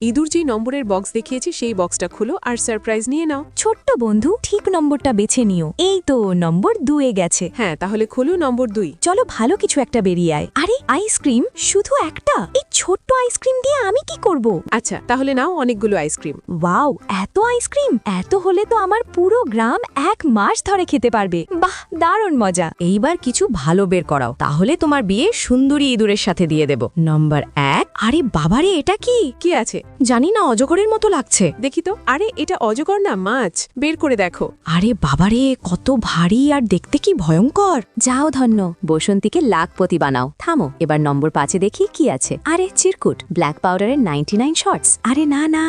ইঁদুর যেই নম্বরের বক্স দেখিয়েছে সেই বক্সটা খুলো আর সারপ্রাইজ নিয়ে নাও। ছোট্ট বন্ধু ঠিক নম্বরটা বেছে নিও। এই তো নম্বর 2 গেছে। হ্যাঁ, তাহলে খুলো নম্বর 2। চলো ভালো কিছু একটা বেরিয়ে আয়। আরে আইসক্রিম শুধু একটা? এই ছোট্ট আইসক্রিম দিয়ে আমি কি করব? আচ্ছা, তাহলে নাও অনেকগুলো আইসক্রিম। ওয়াও, এত আইসক্রিম! এত হলে তো আমার পুরো গ্রাম 1 মাস ধরে খেতে পারবে। বাহ, দারুণ মজা। এইবার কিছু ভালো বের করাও, তাহলে তোমার বিয়ে সুন্দরী ইঁদুরের সাথে দিয়ে দেব। নম্বর 1। আরে বাবারে, এটা কি? কি আছে জানি না, অজগরের মতো লাগছে। দেখি তো। আরে এটা অজগর না, মাছ। বের করে দেখো। আরে বাবারে, কত ভারী আর দেখতে কি ভয়ঙ্কর। যাও ধন্য, বসন্তীকে লাখপতি বানাও। থামো, এবার নম্বর 5 দেখি কি আছে। আরে চিরকুট, ব্ল্যাক পাউডারের 99 শর্টস। আরে না না,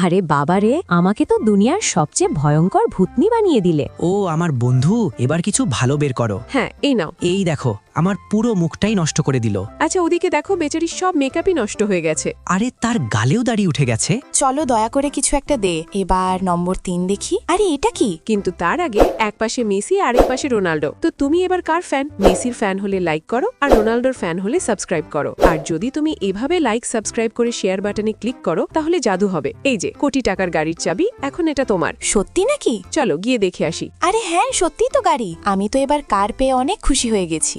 আরে বাবারে, আমাকে তো দুনিয়ার সবচেয়ে ভয়ঙ্কর ভূতনি বানিয়ে দিলে। ও আমার বন্ধু, এবার কিছু ভালো বের করো। হ্যাঁ, এই নাও। এই দেখো, আমার পুরো মুখটাই নষ্ট করে দিল। আচ্ছা, ওদিকে দেখো, বেচারির সব মেকআপই নষ্ট হয়ে গেছে। আরে তার গালেও দাড়ি উঠে গেছে। চলো দয়া করে কিছু একটা দে। এবার নম্বর 3 দেখি। আরে এটা কি? কিন্তু তার আগে এক পাশে মেসি আর এক পাশে রোনাল্ডো। তো তুমি এবার কার ফ্যান? মেসির ফ্যান হলে লাইক করো, আর রোনাল্ডোর ফ্যান হলে সাবস্ক্রাইব করো। আর যদি তুমি এভাবে লাইক সাবস্ক্রাইব করে শেয়ার বাটনে ক্লিক করো, তাহলে জাদু হবে। এই যে কোটি টাকার গাড়ির চাবি, এখন এটা তোমার। সত্যি নাকি? চলো গিয়ে দেখে আসি। আরে হ্যাঁ, সত্যিই তো গাড়ি। আমি তো এবার কার পেয়ে অনেক খুশি হয়ে গেছি।